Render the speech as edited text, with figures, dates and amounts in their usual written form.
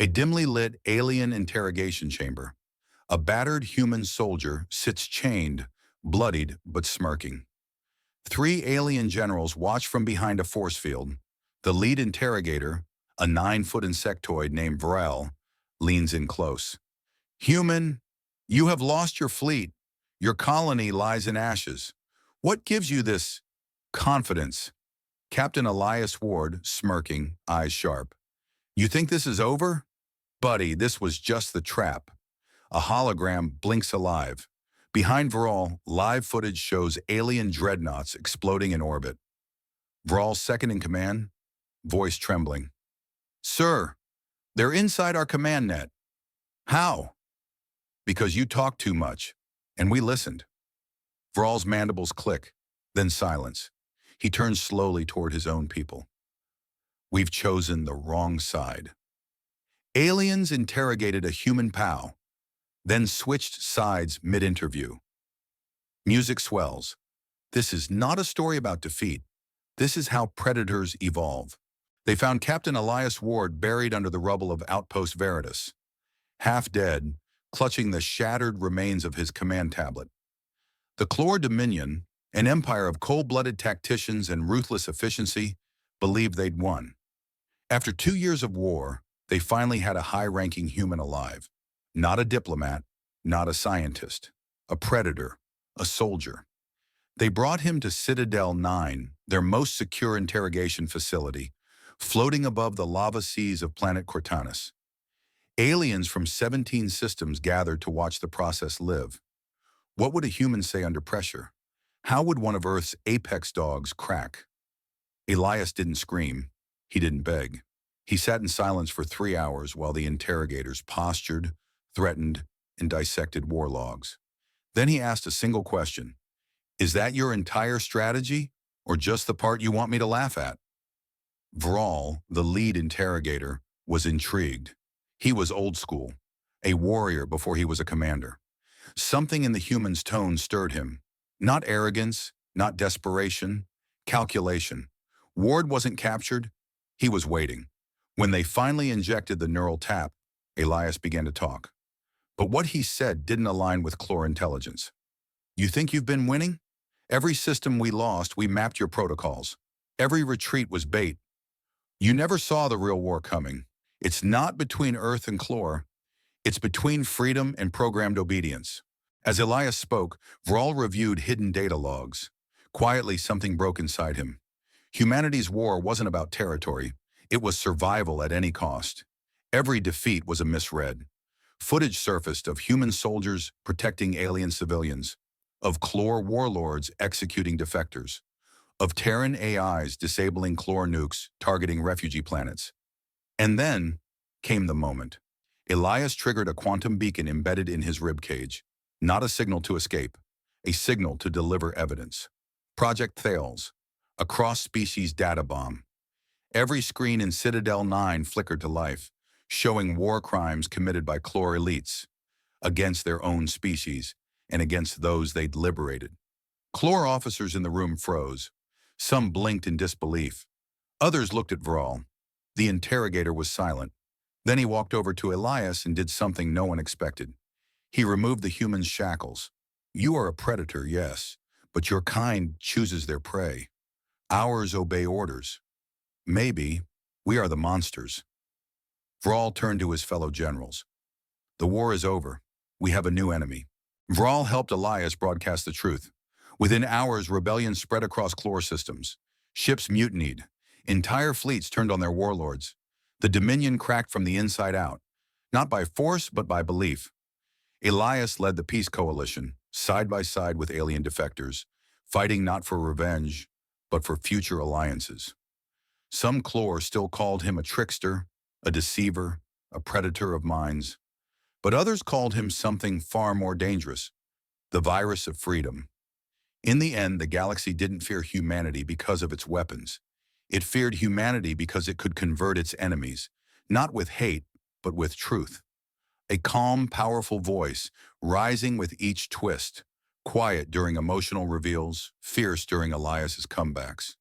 A dimly lit alien interrogation chamber. A battered human soldier sits chained, bloodied but smirking. Three alien generals watch from behind a force field. The lead interrogator, a 9-foot insectoid named Vrel, leans in close. "Human, you have lost your fleet. Your colony lies in ashes. What gives you this confidence?" Captain Elias Ward, smirking, eyes sharp. "You think this is over? Buddy, this was just the trap." A hologram blinks alive. Behind Vrol, live footage shows alien dreadnoughts exploding in orbit. Vrol's second in command, voice trembling. "Sir, they're inside our command net." "How?" "Because you talk too much, and we listened." Vrol's mandibles click, then silence. He turns slowly toward his own people. "We've chosen the wrong side." Aliens interrogated a human POW, then switched sides mid-interview. Music swells. This is not a story about defeat. This is how predators evolve. They found Captain Elias Ward buried under the rubble of Outpost Veritas, half dead, clutching the shattered remains of his command tablet. The Khlorr Dominion, an empire of cold-blooded tacticians and ruthless efficiency, believed they'd won. After 2 years of war, they finally had a high-ranking human alive. Not a diplomat, not a scientist, a predator, a soldier. They brought him to Citadel 9, their most secure interrogation facility, floating above the lava seas of planet Cortanus. Aliens from 17 systems gathered to watch the process live. What would a human say under pressure? How would one of Earth's apex dogs crack? Elias didn't scream. He didn't beg. He sat in silence for 3 hours while the interrogators postured, threatened, and dissected war logs. Then he asked a single question. "Is that your entire strategy, or just the part you want me to laugh at?" Vrol, the lead interrogator, was intrigued. He was old school, a warrior before he was a commander. Something in the human's tone stirred him. Not arrogance, not desperation, calculation. Ward wasn't captured. He was waiting. When they finally injected the neural tap, Elias began to talk. But what he said didn't align with Khlorr intelligence. "You think you've been winning? Every system we lost, we mapped your protocols. Every retreat was bait. You never saw the real war coming. It's not between Earth and Khlorr. It's between freedom and programmed obedience." As Elias spoke, Vrol reviewed hidden data logs. Quietly, something broke inside him. Humanity's war wasn't about territory. It was survival at any cost. Every defeat was a misread. Footage surfaced of human soldiers protecting alien civilians, of Khlorr warlords executing defectors, of Terran AIs disabling Khlorr nukes targeting refugee planets. And then came the moment. Elias triggered a quantum beacon embedded in his ribcage. Not a signal to escape, a signal to deliver evidence. Project Thales, a cross-species data bomb. Every screen in Citadel 9 flickered to life, showing war crimes committed by Khlorr elites against their own species and against those they'd liberated. Khlorr officers in the room froze. Some blinked in disbelief. Others looked at Vrol. The interrogator was silent. Then he walked over to Elias and did something no one expected. He removed the human's shackles. "You are a predator, yes, but your kind chooses their prey. Ours obey orders. Maybe we are the monsters." Vrol turned to his fellow generals. "The war is over. We have a new enemy." Vrol helped Elias broadcast the truth. Within hours, rebellion spread across Khlorr systems. Ships mutinied. Entire fleets turned on their warlords. The Dominion cracked from the inside out, not by force but by belief. Elias led the peace coalition, side by side with alien defectors, fighting not for revenge, but for future alliances. Some Khlorr still called him a trickster, a deceiver, a predator of minds. But others called him something far more dangerous, the virus of freedom. In the end, the galaxy didn't fear humanity because of its weapons. It feared humanity because it could convert its enemies, not with hate, but with truth. A calm, powerful voice, rising with each twist, quiet during emotional reveals, fierce during Elias's comebacks.